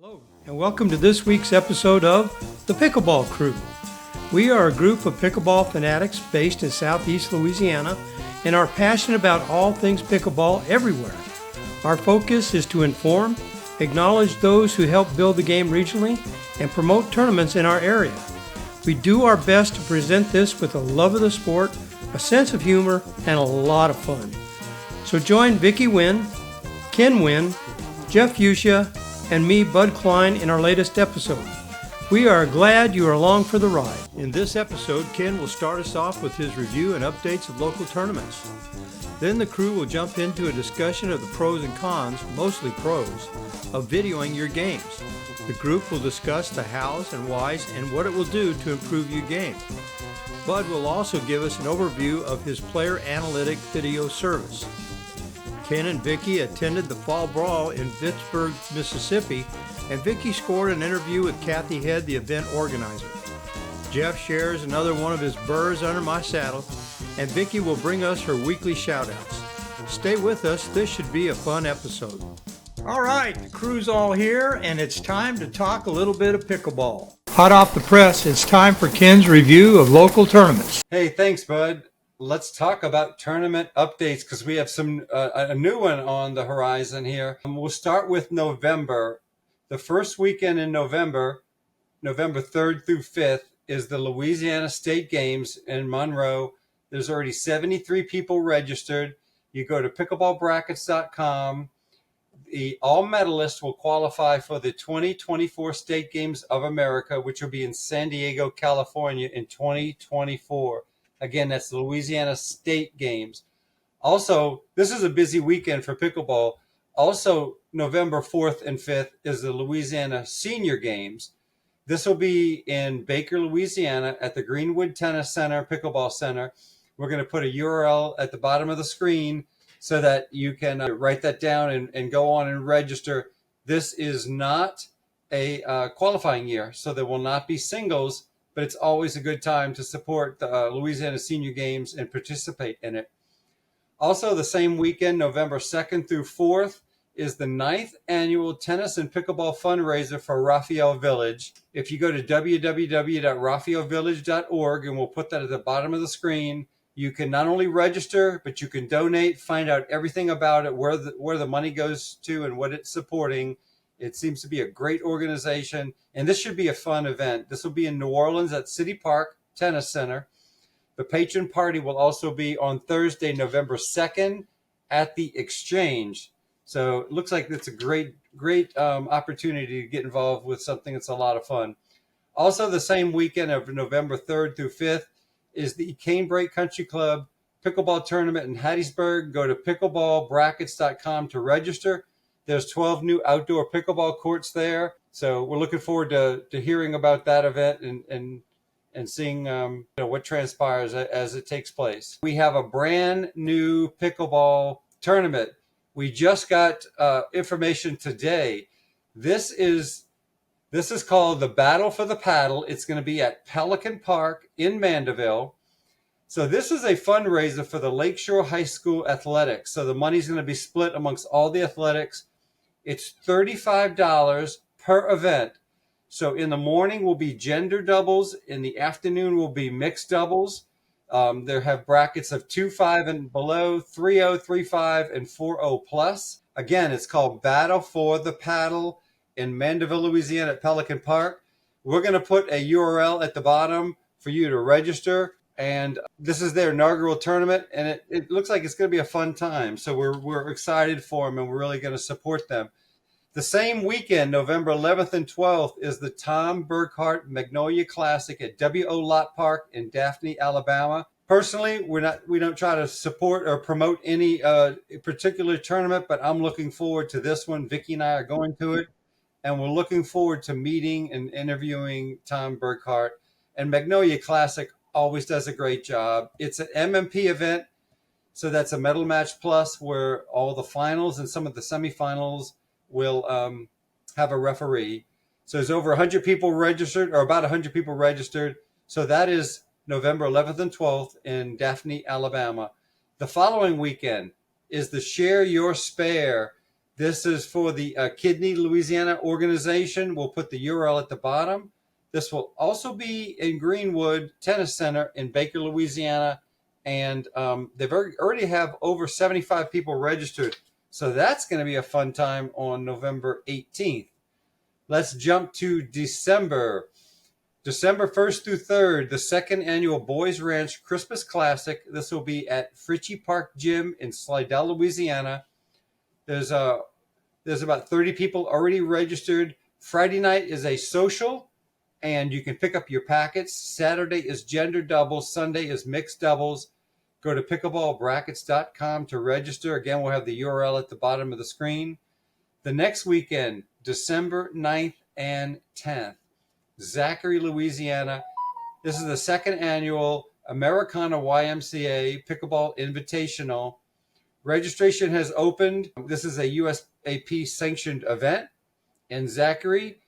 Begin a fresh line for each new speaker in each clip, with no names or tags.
Hello, and welcome to this week's episode of The Pickleball Crew. We are a group of pickleball fanatics based in southeast Louisiana and are passionate about all things pickleball everywhere. Our focus is to inform, acknowledge those who help build the game regionally, and promote tournaments in our area. We do our best to present this with a love of the sport, a sense of humor, and a lot of fun. So join Vicki Wynn, Ken Wynn, Jeff Fuchsia, and me, Bud Klein, in our latest episode. We are glad you are along for the ride. In this episode, Ken will start us off with his review and updates of local tournaments. Then the crew will jump into a discussion of the pros and cons, mostly pros, of videoing your games. The group will discuss the hows and whys and what it will do to improve your game. Bud will also give us an overview of his Player Analytic Video Service. Ken and Vicki attended the Fall Brawl in Vicksburg, Mississippi, and Vicki scored an interview with Kathy Head, the event organizer. Jeff shares another one of his Burrs Under My Saddle, and Vicki will bring us her weekly shoutouts. Stay with us, this should be a fun episode. All right, the crew's all here, and it's time to talk a little bit of pickleball. Hot off the press, it's time for Ken's review of local tournaments.
Hey, thanks, Bud. Let's talk about tournament updates because we have some a new one on the horizon here. We'll start with November. The first weekend in November, November 3rd through 5th, is the Louisiana State Games in Monroe. There's already 73 people registered. You go to pickleballbrackets.com. All medalists will qualify for the 2024 State Games of America, which will be in San Diego, California in 2024. Again, that's the Louisiana State Games. Also, this is a busy weekend for pickleball. Also, November 4th and 5th is the Louisiana Senior Games. This will be in Baker, Louisiana at the Greenwood Tennis Center, Pickleball Center. We're going to put a URL at the bottom of the screen so that you can write that down and go on and register. This is not a qualifying year, so there will not be singles, but it's always a good time to support the Louisiana Senior Games and participate in it. Also, the same weekend, November 2nd through 4th, is the 9th annual Tennis and Pickleball fundraiser for Raphael Village. If you go to www.raphaelvillage.org, and we'll put that at the bottom of the screen, you can not only register, but you can donate, find out everything about it, where the money goes to and what it's supporting. It seems to be a great organization, and this should be a fun event. This will be in New Orleans at City Park Tennis Center. The patron party will also be on Thursday, November 2nd at the Exchange. So it looks like it's a great opportunity to get involved with something that's a lot of fun. Also, the same weekend of November 3rd through 5th is the Canebrake Country Club Pickleball Tournament in Hattiesburg. Go to pickleballbrackets.com to register. There's 12 new outdoor pickleball courts there. So we're looking forward to hearing about that event and seeing what transpires as it takes place. We have a brand new pickleball tournament. We just got information today. This is called the Battle for the Paddle. It's going to be at Pelican Park in Mandeville. So this is a fundraiser for the Lakeshore High School Athletics. So the money's going to be split amongst all the athletics. It's $35 per event. So in the morning will be gender doubles. In the afternoon will be mixed doubles. There have brackets of 2-5 and below, 3-0, 3-5, and 4-0 plus. Again, it's called Battle for the Paddle in Mandeville, Louisiana at Pelican Park. We're going to put a URL at the bottom for you to register. And this is their inaugural tournament, and it looks like it's going to be a fun time. So we're excited for them, and we're really going to support them. The same weekend, November 11th and 12th, is the Tom Burkhart Magnolia Classic at W.O. Lott Park in Daphne, Alabama. Personally, we don't try to support or promote any particular tournament, but I'm looking forward to this one. Vicki and I are going to it, and we're looking forward to meeting and interviewing Tom Burkhart. And Magnolia Classic always does a great job. It's an MMP event, so that's a medal match plus where all the finals and some of the semifinals will have a referee. So there's over 100 people registered, or about 100 people registered. So that is November 11th and 12th in Daphne, Alabama. The following weekend is the Share Your Spare This is for the Kidney, Louisiana organization. We'll put the URL at the bottom. This will also be in Greenwood Tennis Center in Baker, Louisiana. And they've already have over 75 people registered. So that's going to be a fun time on November 18th. Let's jump to December. December 1st through 3rd, the second annual Boys Ranch Christmas Classic. This will be at Fritchie Park Gym in Slidell, Louisiana. There's about 30 people already registered. Friday night is a social, and you can pick up your packets. Saturday is gender doubles. Sunday is mixed doubles. Go to pickleballbrackets.com to register. Again, we'll have the URL at the bottom of the screen. The next weekend, December 9th and 10th, Zachary, Louisiana. This is the second annual Americana YMCA Pickleball Invitational. Registration has opened. This is a USAP sanctioned event in Zachary.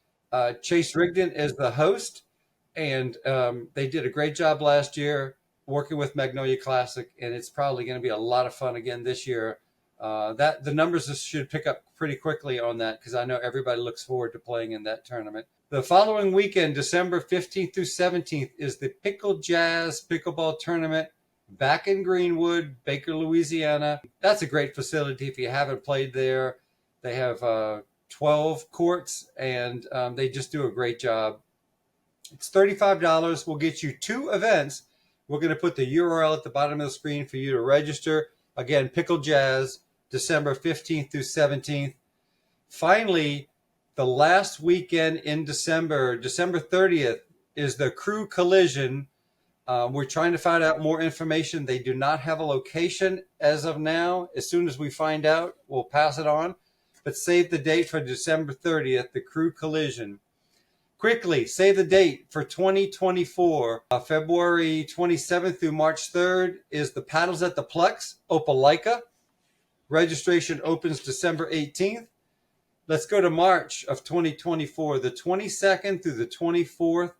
Chase Rigdon is the host, and they did a great job last year working with Magnolia Classic, and it's probably going to be a lot of fun again this year. That the numbers should pick up pretty quickly on that because I know everybody looks forward to playing in that tournament. The following weekend, December 15th through 17th, is the Pickle Jazz Pickleball Tournament back in Greenwood, Baker, Louisiana. That's a great facility if you haven't played there. They have 12 courts, and they just do a great job. It's $35. We'll get you 2 events. We're going to put the URL at the bottom of the screen for you to register. Again, Pickle Jazz, December 15th through 17th. Finally, the last weekend in December, December 30th, is the Crew Collision. We're trying to find out more information. They do not have a location as of now. As soon as we find out, we'll pass it on. But save the date for December 30th, the Crew Collision. Quickly, save the date for 2024. February 27th through March 3rd is the Paddles at the Plex, Opelika. Registration opens December 18th. Let's go to March of 2024, the 22nd through the 24th,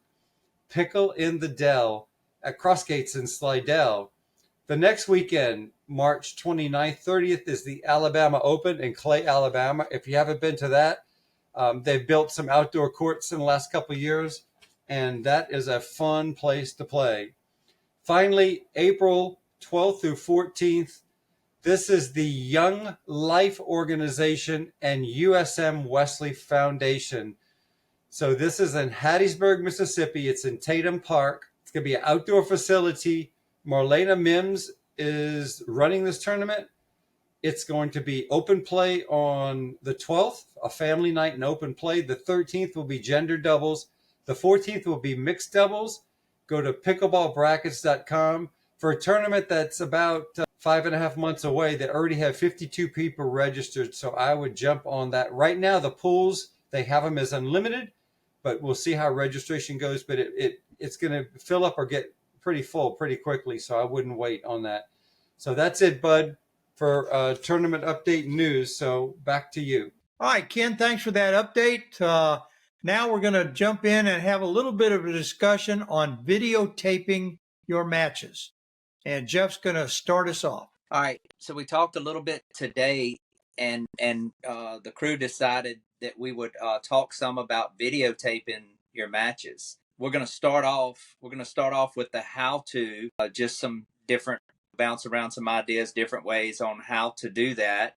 Pickle in the Dell at Crossgates in Slidell. The next weekend, March 29th, 30th, is the Alabama Open in Clay, Alabama. If you haven't been to that, they've built some outdoor courts in the last couple of years, and that is a fun place to play. Finally, April 12th through 14th, this is the Young Life Organization and USM Wesley Foundation. So this is in Hattiesburg, Mississippi. It's in Tatum Park. It's going to be an outdoor facility. Marlena Mims is running this tournament. It's going to be open play on the 12th, a family night and open play. The 13th will be gender doubles. The 14th will be mixed doubles. Go to pickleballbrackets.com for a tournament that's about 5.5 months away. They already have 52 people registered, so I would jump on that. Right now, the pools, they have them as unlimited, but we'll see how registration goes. But it's going to fill up or get pretty full pretty quickly, so I wouldn't wait on that. So that's it, Bud, for tournament update news. So back to you.
All right, Ken, thanks for that update. Now we're going to jump in and have a little bit of a discussion on videotaping your matches. And Jeff's going to start us off.
All right. So we talked a little bit today, and the crew decided that we would talk some about videotaping your matches. We're going to start off with the how-to, just some different, bounce around some ideas, different ways on how to do that.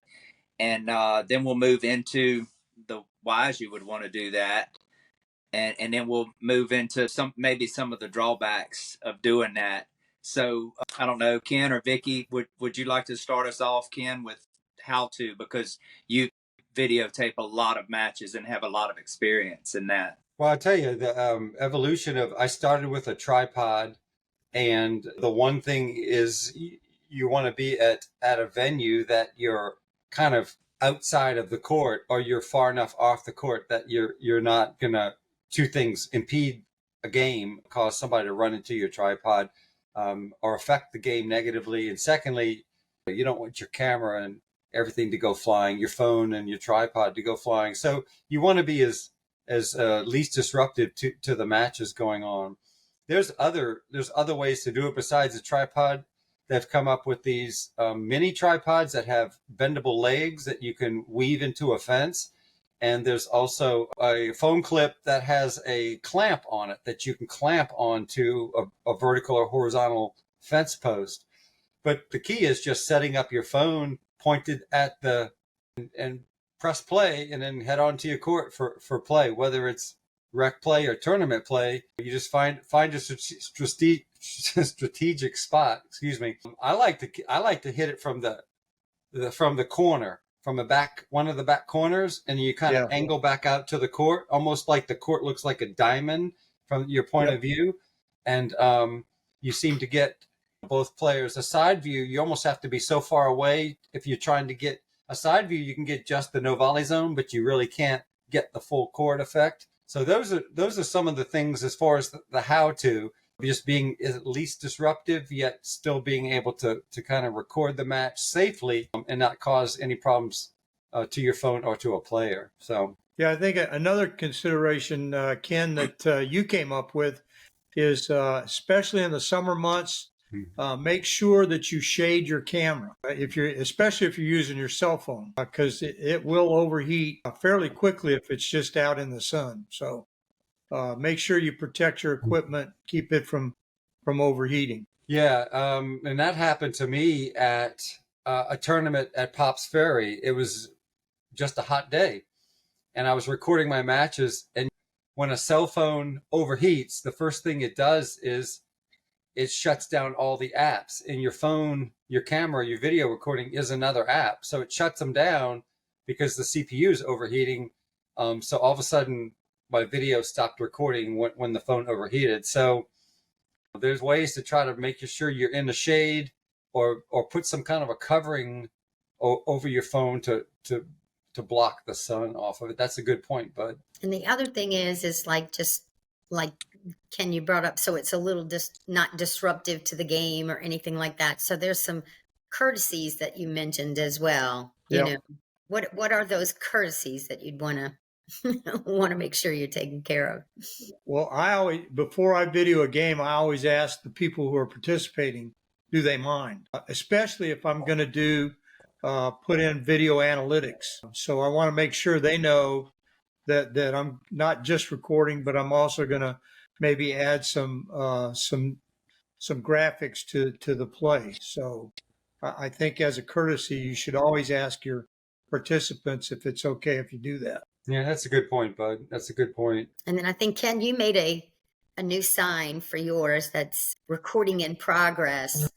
And then we'll move into the whys you would want to do that. And then we'll move into maybe some of the drawbacks of doing that. So I don't know, Ken or Vicki, would you like to start us off, Ken, with how to, because you videotape a lot of matches and have a lot of experience in that.
Well, I'll tell you, the evolution of, I started with a tripod, and the one thing is you want to be at a venue that you're kind of outside of the court, or you're far enough off the court that you're not going to, two things, impede a game, cause somebody to run into your tripod, or affect the game negatively. And secondly, you don't want your camera and everything to go flying, your phone and your tripod to go flying. So you want to be as least disruptive to the matches going on. There's other ways to do it besides the tripod. they've come up with these mini tripods that have bendable legs that you can weave into a fence. And there's also a phone clip that has a clamp on it that you can clamp onto a vertical or horizontal fence post. But the key is just setting up your phone pointed at and press play and then head on to your court for play, whether it's rec play or tournament play. You just find a strategic spot. Excuse me. I like to hit it from the corner, from the back, one of the back corners, and you kind of angle back out to the court, almost like the court looks like a diamond from your point of view. And you seem to get both players. A side view, you almost have to be so far away. If you're trying to get a side view, you can get just the no volley zone, but you really can't get the full court effect. So those are some of the things as far as the how to, just being at least disruptive, yet still being able to kind of record the match safely and not cause any problems to your phone or to a player. So
yeah, I think another consideration, Ken, that you came up with is especially in the summer months, make sure that you shade your camera, especially if you're using your cell phone, because it will overheat fairly quickly if it's just out in the sun. So make sure you protect your equipment, keep it from overheating.
Yeah, and that happened to me at a tournament at Pops Ferry. It was just a hot day, and I was recording my matches. And when a cell phone overheats, the first thing it does is it shuts down all the apps. In your phone, your camera, your video recording is another app. So it shuts them down because the CPU is overheating. So all of a sudden, my video stopped recording when the phone overheated. So there's ways to try to make sure you're in the shade or put some kind of a covering over your phone to block the sun off of it. That's a good point, Bud.
And the other thing is like just like Ken, you brought up, so it's a little not disruptive to the game or anything like that. So there's some courtesies that you mentioned as well. You know, what are those courtesies that you'd want to make sure you're taking care of?
Well, before I video a game, I always ask the people who are participating, do they mind? Especially if I'm going to put in video analytics. So I want to make sure they know that I'm not just recording, but I'm also going to maybe add some graphics to the play. So I think as a courtesy, you should always ask your participants if it's okay if you do that.
Yeah, that's a good point, Bud. That's a good point.
And then I think, Ken, you made a new sign for yours that's recording in progress.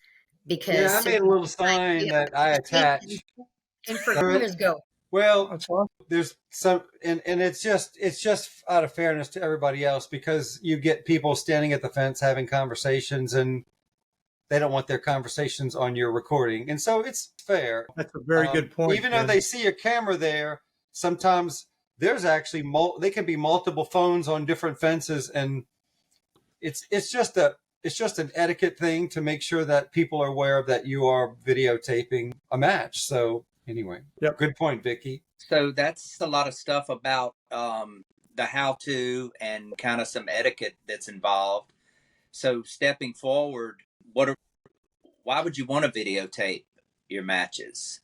Because
I made a little sign that I attach.
And for years go.
Well, there's some, and it's just out of fairness to everybody else, because you get people standing at the fence having conversations and they don't want their conversations on your recording. And so it's fair.
That's a very good point.
Even though they see a camera there, sometimes there's actually, they can be multiple phones on different fences. And it's just an etiquette thing to make sure that people are aware of that you are videotaping a match. So anyway, good point, Vicki.
So that's a lot of stuff about the how-to and kind of some etiquette that's involved. So stepping forward, why would you want to videotape your matches,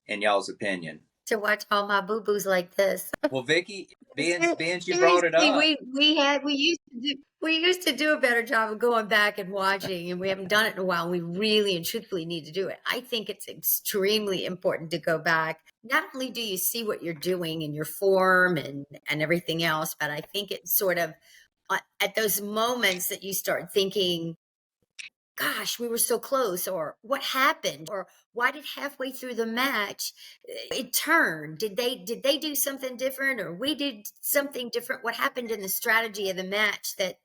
in y'all's opinion?
To watch all my boo-boos like this.
Well, Vicki, being you brought it up. We
used to do a better job of going back and watching, and we haven't done it in a while. We really and truthfully need to do it. I think it's extremely important to go back. Not only do you see what you're doing in your form and everything else, but I think it's sort of at those moments that you start thinking, gosh, we were so close, or what happened, or why did halfway through the match it turned? Did they do something different, or we did something different? What happened in the strategy of the match that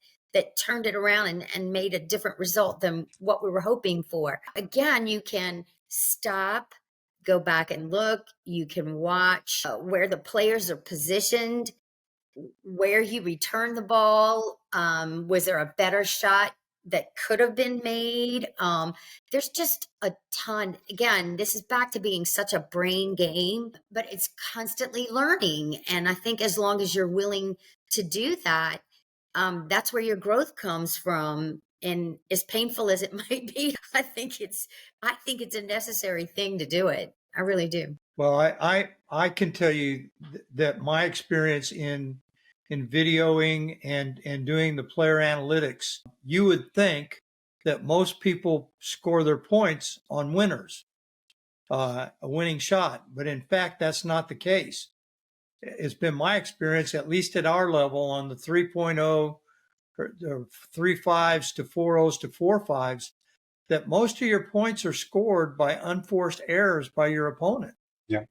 turned it around and made a different result than what we were hoping for? Again, you can stop, go back and look. You can watch where the players are positioned, where you return the ball. Was there a better shot that could have been made? There's just a ton. Again, this is back to being such a brain game, but it's constantly learning. And I think as long as you're willing to do that, that's where your growth comes from. And as painful as it might be, I think it's a necessary thing to do it. I really do.
Well, I can tell you that my experience in videoing and doing the player analytics, you would think that most people score their points on winners, a winning shot, but in fact, that's not the case. It's been my experience, at least at our level, on the 3.0, or 3.5s to 4.0s to 4.5s, that most of your points are scored by unforced errors by your opponent.
Yeah.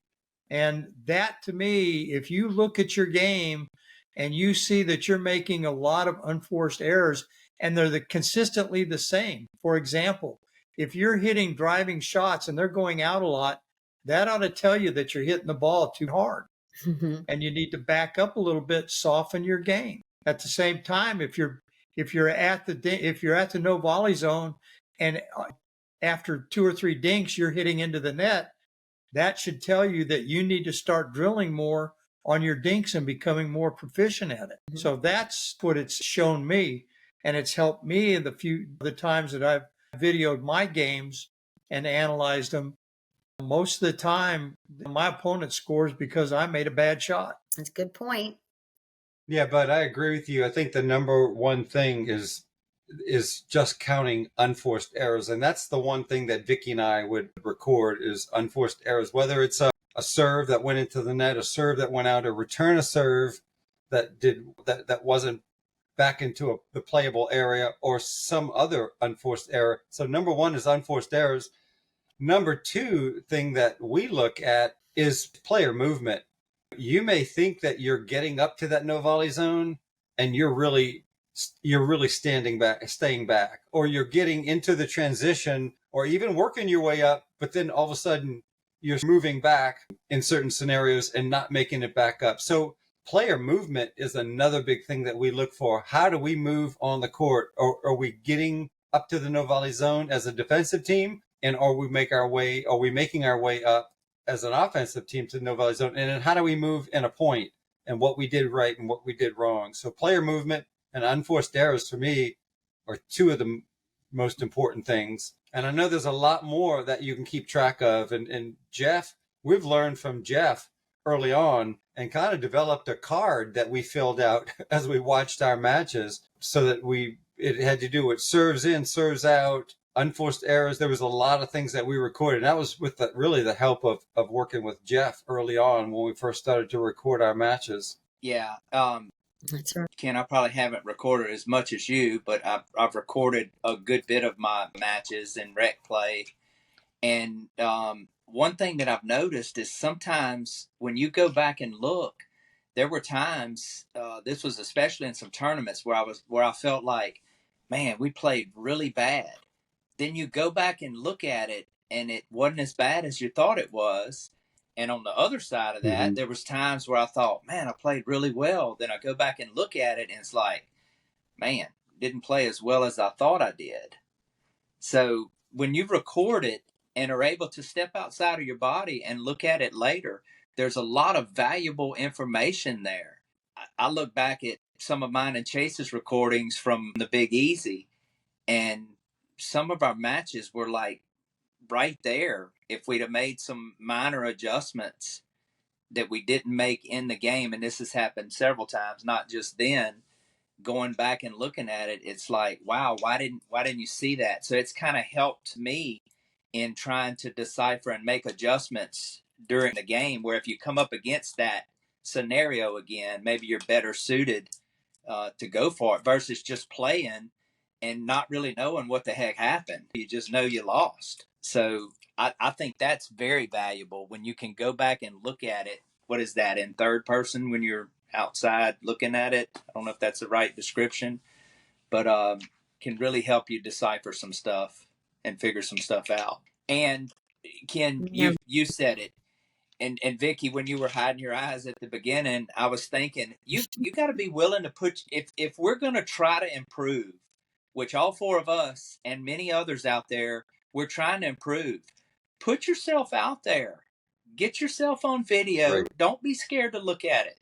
And that, to me, if you look at your game and you see that you're making a lot of unforced errors and they're consistently the same. For example, if you're hitting driving shots and they're going out a lot, that ought to tell you that you're hitting the ball too hard. And you need to back up a little bit, soften your game. At the same time, if you're at the no volley zone and after 2 or 3 dinks you're hitting into the net, that should tell you that you need to start drilling more on your dinks and becoming more proficient at it. Mm-hmm. So that's what it's shown me, and it's helped me in the times that I've videoed my games and analyzed them. Most of the time, my opponent scores because I made a bad shot.
That's a good point.
Yeah, but I agree with you. I think the number one thing is just counting unforced errors. And that's the one thing that Vicki and I would record is unforced errors, whether it's a serve that went into the net, a serve that went out, a return a serve that wasn't back into the playable area, or some other unforced error. So number one is unforced errors. Number two thing that we look at is player movement. You may think that you're getting up to that no volley zone and you're really staying back, or you're getting into the transition or even working your way up, but then all of a sudden you're moving back in certain scenarios and not making it back up. So player movement is another big thing that we look for. How do we move on the court? Or are we getting up to the no volley zone as a defensive team? And are we making our way up as an offensive team to the no volley zone? And then how do we move in a point, and what we did right and what we did wrong? So player movement and unforced errors for me are two of the most important things. And I know there's a lot more that you can keep track of. And Jeff, we've learned from Jeff early on and kind of developed a card that we filled out as we watched our matches, so that it had to do with serves in, serves out, unforced errors. There was a lot of things that we recorded. And that was with the help of working with Jeff early on when we first started to record our matches.
Yeah.
That's right.
Ken, I probably haven't recorded as much as you, but I've recorded a good bit of my matches in rec play. And one thing that I've noticed is sometimes when you go back and look, there were times, this was especially in some tournaments where I felt like, man, we played really bad. Then you go back and look at it, and it wasn't as bad as you thought it was. And on the other side of that, there was times where I thought, man, I played really well. Then I go back and look at it, and it's like, man, didn't play as well as I thought I did. So when you record it and are able to step outside of your body and look at it later, there's a lot of valuable information there. I look back at some of mine and Chase's recordings from the Big Easy, and some of our matches were like right there. If we'd have made some minor adjustments that we didn't make in the game, and this has happened several times, not just then, going back and looking at it, it's like, wow, why didn't you see that? So it's kind of helped me in trying to decipher and make adjustments during the game, where if you come up against that scenario again, maybe you're better suited to go for it versus just playing and not really knowing what the heck happened. You just know you lost. So I think that's very valuable when you can go back and look at it. What is that, in third person when you're outside looking at it? I don't know if that's the right description, but can really help you decipher some stuff and figure some stuff out. And Ken, you said it. And Vicki, when you were hiding your eyes at the beginning, I was thinking you got to be willing to put, if we're going to try to improve, which all four of us and many others out there, we're trying to improve. Put yourself out there. Get yourself on video. Right. Don't be scared to look at it.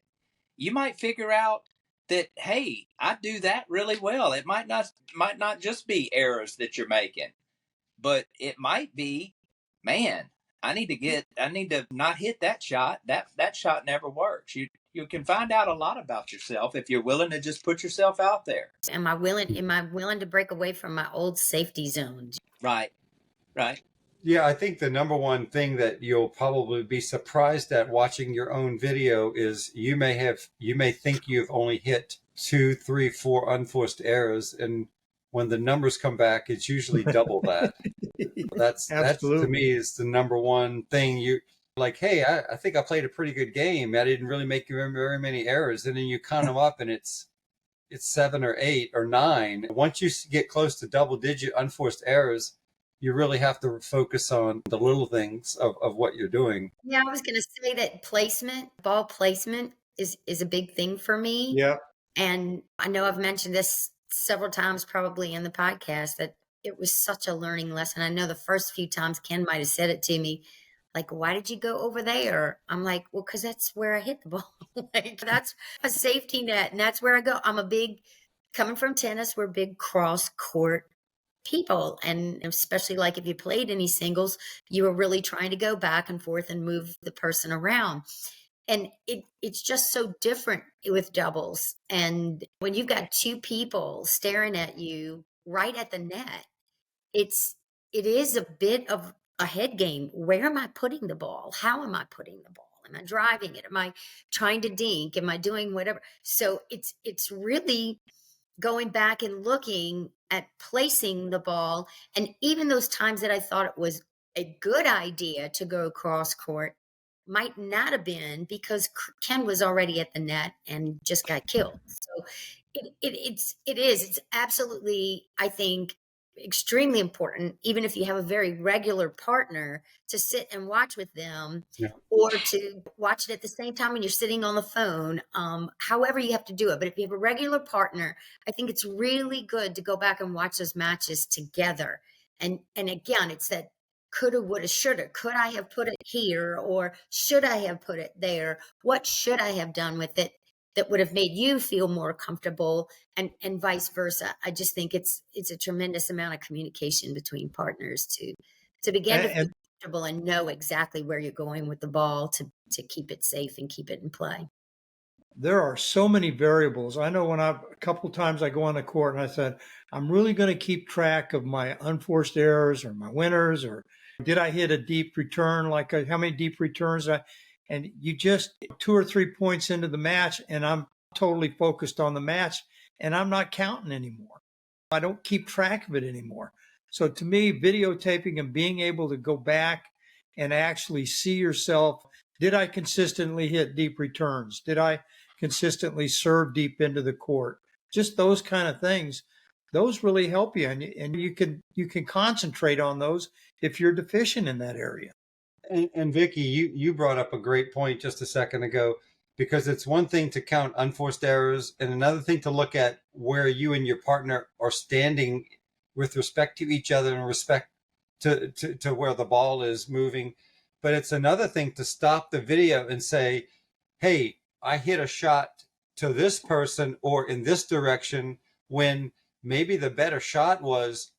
You might figure out that, hey, I do that really well. It might not just be errors that you're making, but it might be, man, I need to not hit that shot. That shot never works. You can find out a lot about yourself if you're willing to just put yourself out there.
Am I willing to break away from my old safety zones?
Right. Right.
Yeah, I think the number one thing that you'll probably be surprised at watching your own video is you may think you've only hit 2, 3, 4 unforced errors, and when the numbers come back, it's usually double that. That's to me is the number one thing. You like, hey, I think I played a pretty good game. I didn't really make very many errors, and then you count them up, and it's 7 or 8 or 9. Once you get close to double-digit unforced errors, you really have to focus on the little things of what you're doing.
Yeah, I was going to say that ball placement is a big thing for me.
Yeah.
And I know I've mentioned this several times probably in the podcast that it was such a learning lesson. I know the first few times Ken might have said it to me, like, why did you go over there? I'm like, well, because that's where I hit the ball. Like, that's a safety net, and that's where I go. Coming from tennis, we're big cross court people, and especially like if you played any singles, you were really trying to go back and forth and move the person around. And it's just so different with doubles. And when you've got two people staring at you right at the net, it is a bit of a head game. Where am I putting the ball? How am I putting the ball? Am I driving it? Am I trying to dink? Am I doing whatever? So it's really going back and looking at placing the ball. And even those times that I thought it was a good idea to go cross court might not have been, because Ken was already at the net and just got killed. So it's absolutely, I think, extremely important, even if you have a very regular partner, to sit and watch with them.
Yeah.
Or to watch it at the same time when you're sitting on the phone, however you have to do it. But if you have a regular partner, I think it's really good to go back and watch those matches together. And again, it's that coulda, woulda, shoulda. Could I have put it here, or should I have put it there? What should I have done with it that would have made you feel more comfortable, and vice versa? I just think it's a tremendous amount of communication between partners to begin to feel comfortable and know exactly where you're going with the ball to keep it safe and keep it in play.
There are so many variables. I know when a couple times I go on the court and I said, I'm really going to keep track of my unforced errors or my winners, or did I hit a deep return? Like how many deep returns? And you just 2 or 3 points into the match, and I'm totally focused on the match, and I'm not counting anymore. I don't keep track of it anymore. So to me, videotaping and being able to go back and actually see yourself, did I consistently hit deep returns? Did I consistently serve deep into the court? Just those kind of things, those really help you, and you can concentrate on those if you're deficient in that area.
And Vicki, you brought up a great point just a second ago, because it's one thing to count unforced errors and another thing to look at where you and your partner are standing with respect to each other and respect to where the ball is moving. But it's another thing to stop the video and say, hey, I hit a shot to this person or in this direction, when maybe the better shot was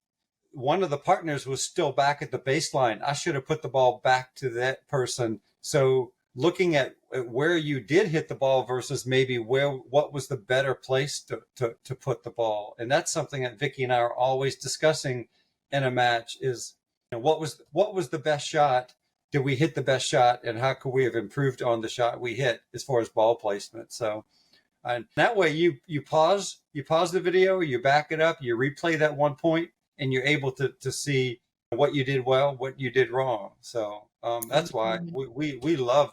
one of the partners was still back at the baseline. I should have put the ball back to that person. So looking at where you did hit the ball versus maybe what was the better place to put the ball. And that's something that Vicki and I are always discussing in a match is, what was the best shot? Did we hit the best shot? And how could we have improved on the shot we hit as far as ball placement? So, and that way you pause the video, you back it up, you replay that one point, and you're able to see what you did well, what you did wrong. So that's why we love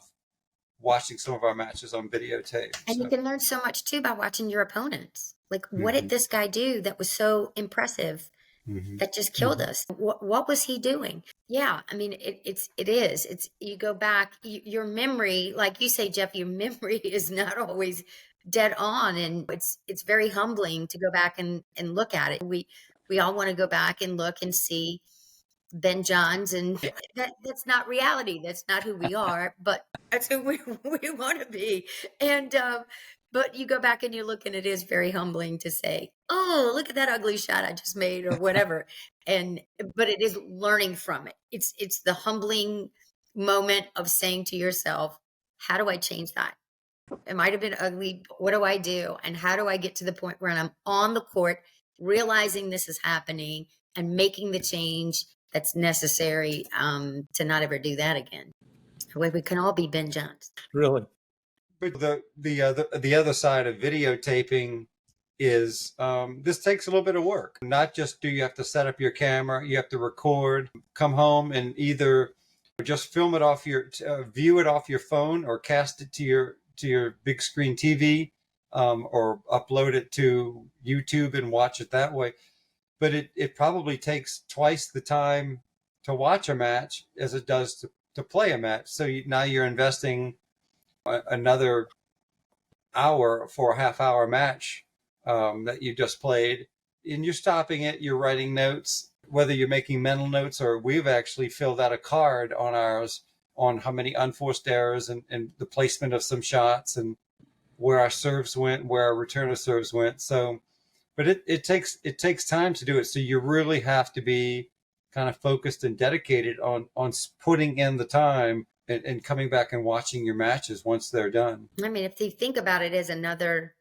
watching some of our matches on videotape.
And you can learn so much too by watching your opponents. Like, what did this guy do that was so impressive that just killed us? What was he doing? Yeah, I mean, it's you go back, your memory, like you say, Jeff, your memory is not always dead on, and it's very humbling to go back and look at it. We all want to go back and look and see Ben Johns, and that's not reality. That's not who we are, but that's who we want to be. And But you go back and you look, and it is very humbling to say, "Oh, look at that ugly shot I just made," or whatever. But it is learning from it. It's the humbling moment of saying to yourself, "How do I change that? It might have been ugly. What do I do? And how do I get to the point where I'm on the court, realizing this is happening and making the change that's necessary to not ever do that again?" We can all be Ben Johns.
Really.
But the other side of videotaping is this takes a little bit of work. Not just do you have to set up your camera, you have to record, come home and either just film it off your view it off your phone, or cast it to your big screen TV, or upload it to YouTube and watch it that way. But it probably takes twice the time to watch a match as it does to play a match. So now you're investing another hour for a half-hour match that you just played, and you're stopping it, you're writing notes, whether you're making mental notes, or we've actually filled out a card on ours on how many unforced errors and the placement of some shots and where our serves went, where our return of serves went. So, but it takes time to do it. So you really have to be kind of focused and dedicated on putting in the time and coming back and watching your matches once they're done.
I mean, if you think about it as another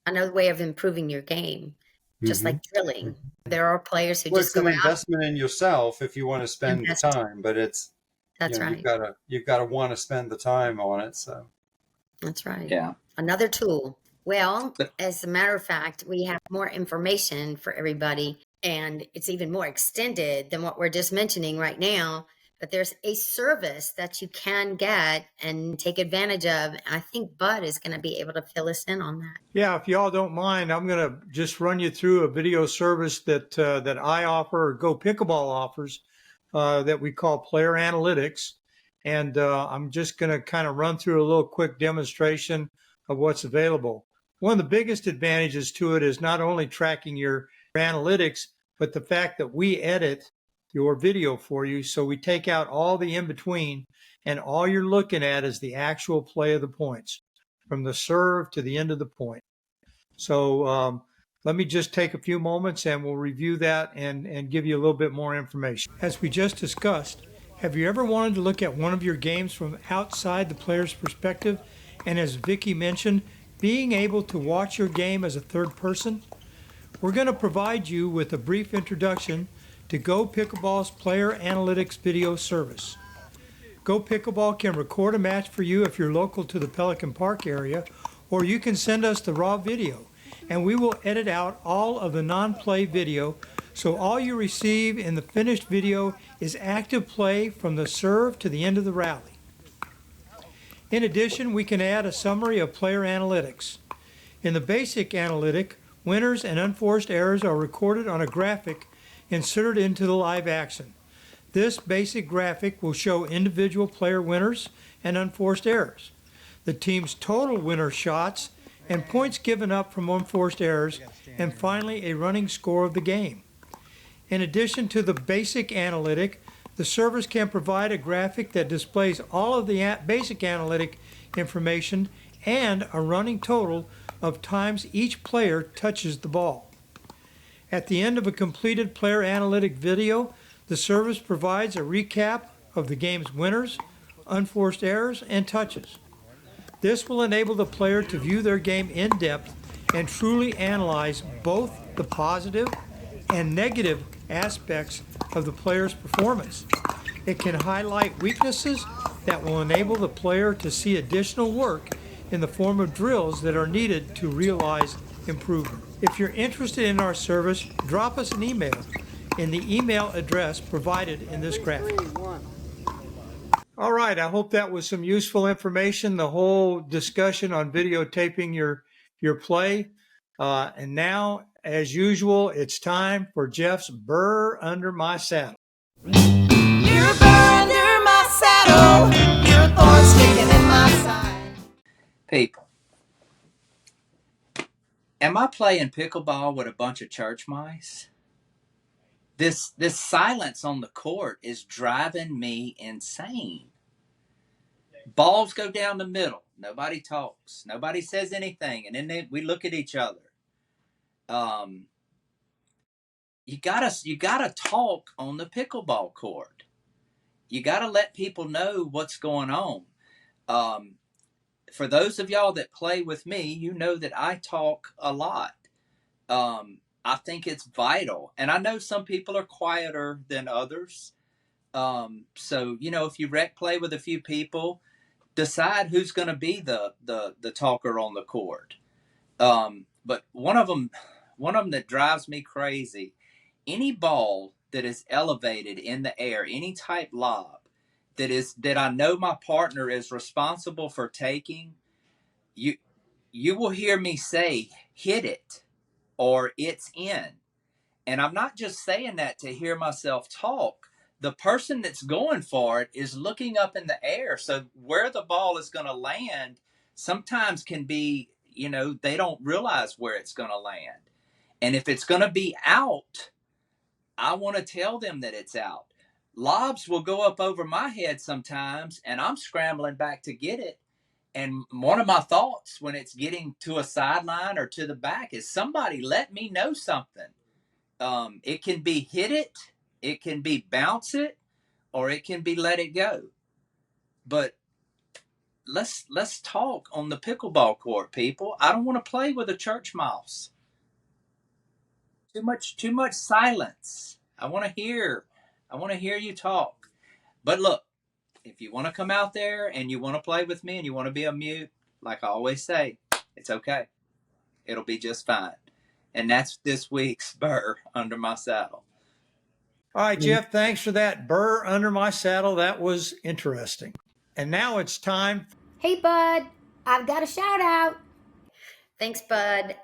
way of improving your game, just like drilling. There are players who just go out.
It's an investment in yourself if you want to spend the time, but
that's right.
You've got to want to spend the time on it. So
that's right.
Yeah.
Another tool. Well, as a matter of fact, we have more information for everybody, and it's even more extended than what we're just mentioning right now. But there's a service that you can get and take advantage of. And I think Bud is going to be able to fill us in on that.
Yeah, if y'all don't mind, I'm going to just run you through a video service that I offer, or Geaux Pickleball offers, that we call Player Analytics. And I'm just going to kind of run through a little quick demonstration of what's available. One of the biggest advantages to it is not only tracking your analytics, but the fact that we edit your video for you. So we take out all the in-between, and all you're looking at is the actual play of the points from the serve to the end of the point. So let me just take a few moments and we'll review that and give you a little bit more information. As we just discussed, have you ever wanted to look at one of your games from outside the player's perspective? And as Vicki mentioned, being able to watch your game as a third person? We're going to provide you with a brief introduction to Geaux Pickleball's Player Analytics Video Service. Geaux Pickleball can record a match for you if you're local to the Pelican Park area, or you can send us the raw video, and we will edit out all of the non-play video, so all you receive in the finished video is active play from the serve to the end of the rally. In addition, we can add a summary of player analytics. In the basic analytic, winners and unforced errors are recorded on a graphic inserted into the live action. This basic graphic will show individual player winners and unforced errors, the team's total winner shots, and points given up from unforced errors, and finally a running score of the game. In addition to the basic analytic, the service can provide a graphic that displays all of the basic analytic information and a running total of times each player touches the ball. At the end of a completed player analytic video, the service provides a recap of the game's winners, unforced errors, and touches. This will enable the player to view their game in depth and truly analyze both the positive and negative aspects of the player's performance. It can highlight weaknesses that will enable the player to see additional work in the form of drills that are needed to realize improvement. If you're interested in our service, drop us an email in the email address provided in this graphic. All right, I hope that was some useful information, the whole discussion on videotaping your play. And now, as usual, it's time for Jeff's Burr Under My Saddle.
You're burr under my saddle, your thorn sticking in my side.
People, am I playing pickleball with a bunch of church mice? This silence on the court is driving me insane. Balls go down the middle. Nobody talks. Nobody says anything. And then we look at each other. You gotta talk on the pickleball court. You gotta let people know what's going on. For those of y'all that play with me, you know that I talk a lot. I think it's vital. And I know some people are quieter than others. So, if you rec play with a few people, decide who's going to be the talker on the court. But one of them that drives me crazy, any ball that is elevated in the air, any type lob that I know my partner is responsible for taking, you will hear me say, hit it, or it's in. And I'm not just saying that to hear myself talk. The person that's going for it is looking up in the air. So where the ball is going to land sometimes can be, they don't realize where it's going to land. And if it's going to be out, I want to tell them that it's out. Lobs will go up over my head sometimes, and I'm scrambling back to get it. And one of my thoughts when it's getting to a sideline or to the back is, somebody let me know something. It can be hit it, it can be bounce it, or it can be let it go. But let's talk on the pickleball court, people. I don't want to play with a church mouse. Too much silence. I want to hear you talk. But look, if you want to come out there and you want to play with me and you want to be a mute, like I always say, it's okay. It'll be just fine. And that's this week's Burr Under My Saddle.
All right, Jeff, thanks for that. Burr Under My Saddle. That was interesting. And now it's time.
Hey, Bud, I've got a shout out. Thanks, Bud.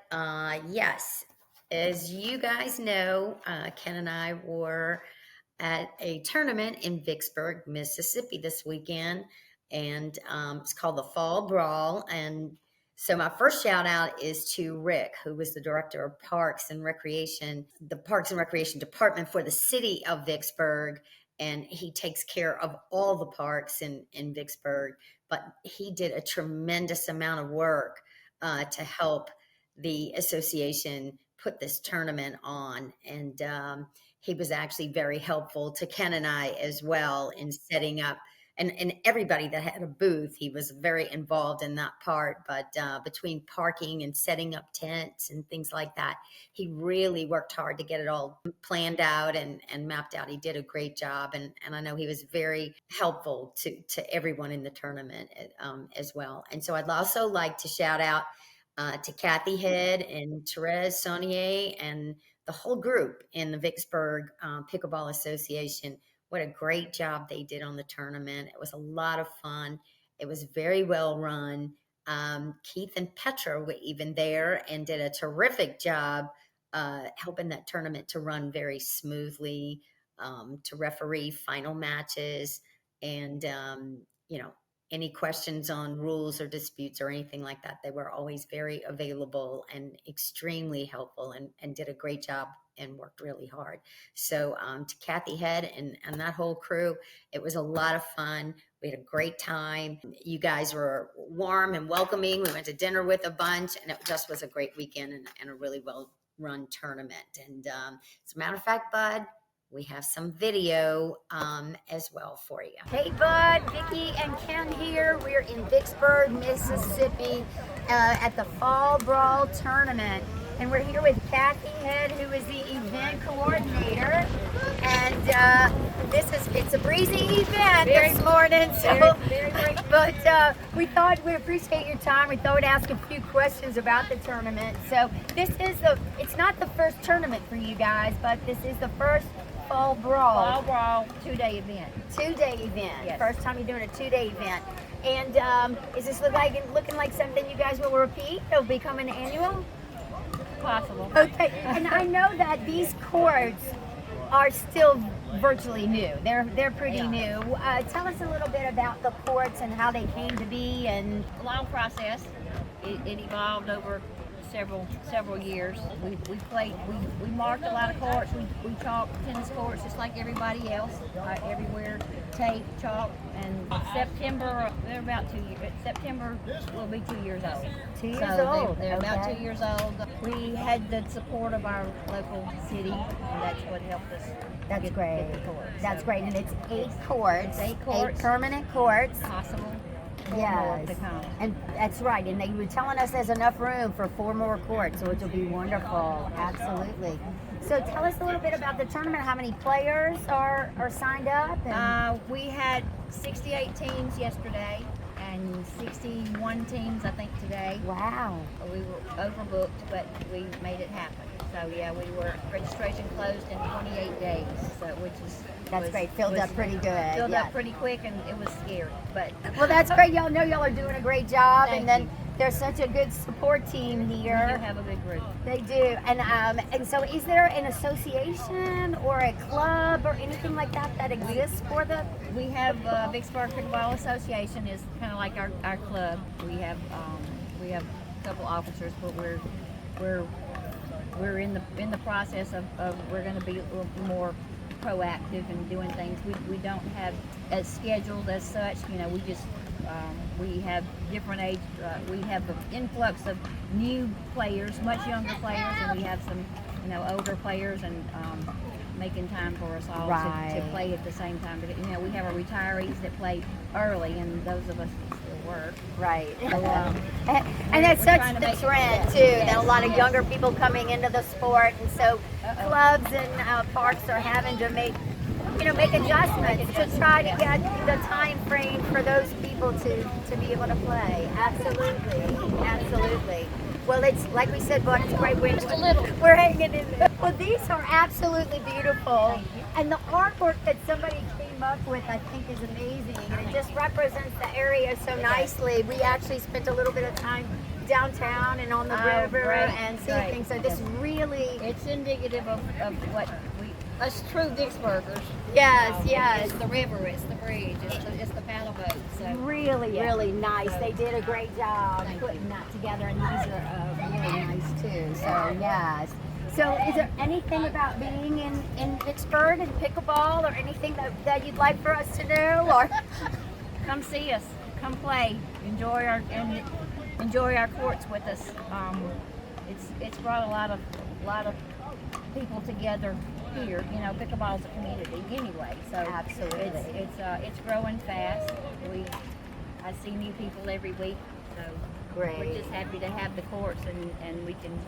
Yes, as you guys know, Ken and I were at a tournament in Vicksburg, Mississippi this weekend, and it's called the Fall Brawl. And so my first shout out is to Rick, who was the director of Parks and Recreation, the Parks and Recreation Department for the city of Vicksburg. And he takes care of all the parks in Vicksburg, but he did a tremendous amount of work to help the association put this tournament on. And he was actually very helpful to Ken and I as well in setting up, and everybody that had a booth, he was very involved in that part. But between parking and setting up tents and things like that, he really worked hard to get it all planned out and mapped out. He did a great job. And I know he was very helpful to everyone in the tournament as well. And so I'd also like to shout out to Kathy Head and Therese Saunier and the whole group in the Vicksburg Pickleball Association. What a great job they did on the tournament. It was a lot of fun. It was very well run. Keith and Petra were even there and did a terrific job helping that tournament to run very smoothly, to referee final matches. And, any questions on rules or disputes or anything like that, they were always very available and extremely helpful and did a great job and worked really hard. So to Kathy Head and that whole crew, it was a lot of fun. We had a great time. You guys were warm and welcoming. We went to dinner with a bunch, and it just was a great weekend and a really well-run tournament. And as a matter of fact, Bud, we have some video as well for you. Hey, Bud, Vicki and Ken here. We're in Vicksburg, Mississippi at the Fall Brawl Tournament. And we're here with Kathy Head, who is the event coordinator. And it's a breezy event this morning. So, very but we thought we appreciate your time. We thought we'd ask a few questions about the tournament. So it's not the first tournament for you guys, but this is the first Fall Brawl.
Fall Brawl
2-day event. 2-day event.
Yes.
First time you're doing a 2-day event. And is this looking like something you guys will repeat? It'll become an annual?
Possible.
Okay. And I know that these courts are still virtually new. They're pretty new. Tell us a little bit about the courts and how they came to be. And
Long process. It evolved over several years. We played. We marked a lot of courts. We chalked tennis courts just like everybody else. Everywhere, tape, chalk, and September. They're about 2 years. September will be 2 years old.
2 years
So
old.
They're about
Okay.
2 years old. We had the support of our local city, and that's what helped us.
That's
get
great.
the courts.
That's
So
great. And it's 8 courts.
It's 8 courts.
8 permanent courts.
Possible. 4 more
Yes.
to come.
And that's right. And they were telling us there's enough room for 4 more courts, which will be wonderful. Absolutely. So tell us a little bit about the tournament. How many players are signed up? And
We had 68 teams yesterday and 61 teams, I think, today.
wow.
We were overbooked, but we made it happen. So yeah, registration closed in 28 days, so
That's great. Filled up pretty good.
Filled
Yeah.
up pretty quick, and it was scary. But
Well, that's great. Y'all know y'all are doing a great job.
Thank
and then
you.
there's such a good support team
we
here.
do have a good group.
They do. And so is there an association or a club or anything like that exists for the?
We have Vicksburg Pickleball Association is kind of like our club. We have a couple officers, but we're in the process of we're going to be a little more proactive in doing things. We don't have as scheduled as such. We just we have different age. We have an influx of new players, much younger players, and we have some older players, and making time for us all to
Right.
play at the same time. But, we have our retirees that play early, and those of us that still work.
Right.
So,
And that's
we're
such
trying to
the
make it
trend
better.
too.
Yes,
That a lot of
yes.
younger people coming into the sport, and so clubs and parks are having to make adjustments to try to get the time frame for those people to be able to play. Absolutely. Well, it's like we said, but it's great. We're hanging in there. Well, these are absolutely beautiful. And the artwork that somebody came up with, I think, is amazing. And it just represents the area so nicely. We actually spent a little bit of time downtown and on the river
great,
and seeing
great.
things. So this
Yes.
really,
It's indicative of what us true Vicksburgers.
yes.
It's the river, it's the bridge, it's the paddle boat. So
Really,
yeah.
really nice. They did a great job
Thank
putting
you.
that together, and these are really nice too. So yes. So is there anything about being in Vicksburg and pickleball, or anything that you'd like for us to know? Or
come see us, come play, enjoy our courts with us. It's brought a lot of people together here. Pickleball is a community anyway, so
Absolutely.
it's growing fast. I see new people every week, so
Great.
we're just happy to have the courts and we can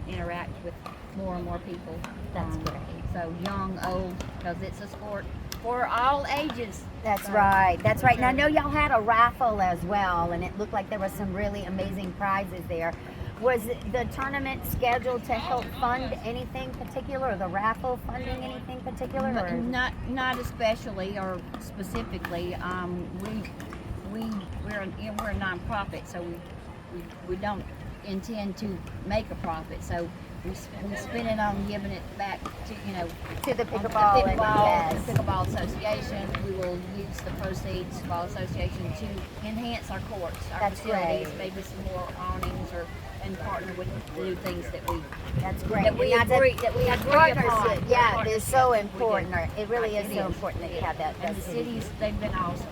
interact with more and more people.
That's great.
So young, old, because it's a sport for all ages.
That's
So,
right. That's right. And I know y'all had a raffle as well, and it looked like there was some really amazing prizes there. Was the tournament scheduled to help fund anything particular, or the raffle funding anything particular? Or?
Not especially or specifically. We're a nonprofit, so we don't intend to make a profit. So we spend it on giving it back to
To the pickleball,
the
and
the Pickleball Association. We will use the proceeds of Pickleball Association to enhance our courts, our
That's
facilities,
great.
maybe some more awnings, and partner with new things that we
That's great.
that we
And that's
agree that we
a
agree
partnership.
upon.
Yeah, it is so
We do.
important. It really is
It
so
is.
important that you have that.
And the
that
cities, they've been awesome.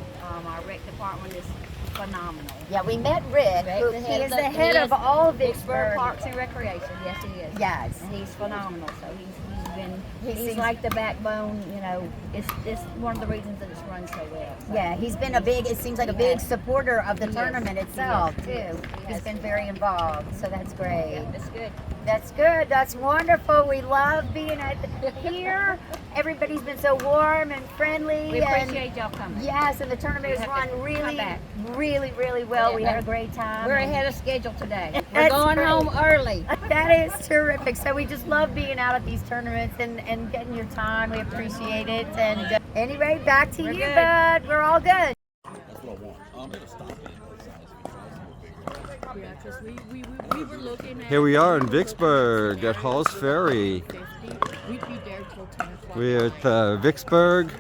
Our rec department is phenomenal.
Yeah, we met Rick, who he is the head of all Vicksburg.
Parks and Recreation. Yes, he is.
Yes.
And he's phenomenal. So he's
seems-
like the backbone. It's one of the reasons that it's run so well. So.
Yeah, he's been it seems like a big supporter of the tournament itself, too. He's been very involved, so that's great.
Yeah, that's good.
That's good. That's wonderful. We love being here. Everybody's been so warm and friendly.
We
and
appreciate y'all coming.
yes, and the tournament
You
has
have to
run
come back.
really well.
Yeah,
we had a great time.
We're ahead of schedule today. We're
That's
going
great.
home early.
That is terrific. So we just love being out at these tournaments and getting your time. We appreciate it. And anyway, back to
We're
you,
good.
Bud. We're all good.
That's what I want. It'll stop it.
Yeah, because we were looking at.
Here we are in Vicksburg at Hall's Ferry.
50. We'd be there till 10 o'clock.
We're at Vicksburg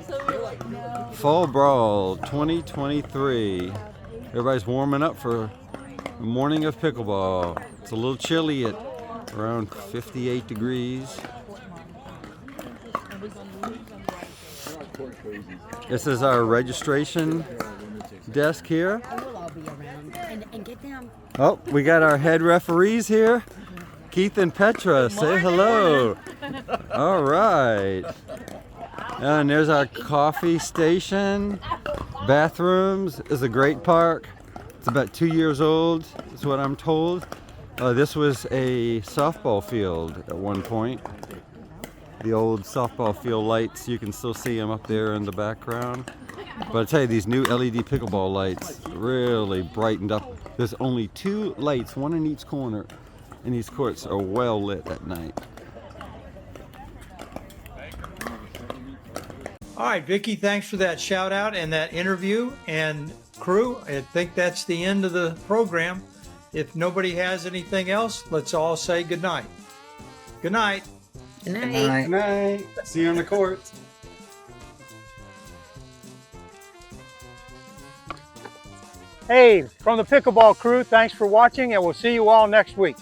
So we're like, no.
Fall Brawl 2023. Everybody's warming up for the morning of pickleball.
It's a little chilly at around 58 degrees. This is our registration desk here.
We'll all be around and get them.
Oh, we got our head referees here. Keith and Petra, say hello. All right. And there's our coffee station. Bathrooms. Is a great park. It's about 2 years old, is what I'm told. This was a softball field at one point. The old softball field lights, you can still see them up there in the background. But I tell you, these new LED pickleball lights really brightened up. There's only 2 lights, one in each corner, and these courts are well lit at night.
All right, Vicki, thanks for that shout out and that interview. And crew, I think that's the end of the program. If nobody has anything else, let's all say good night. Good night.
Good night.
Good night. See you on the court.
Hey, from the Pickleball crew, thanks for watching, and we'll see you all next week.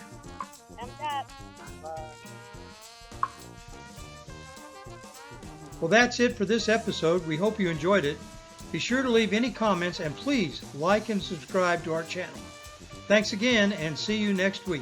Well, that's it for this episode. We hope you enjoyed it. Be sure to leave any comments and please like and subscribe to our channel. Thanks again and see you next week.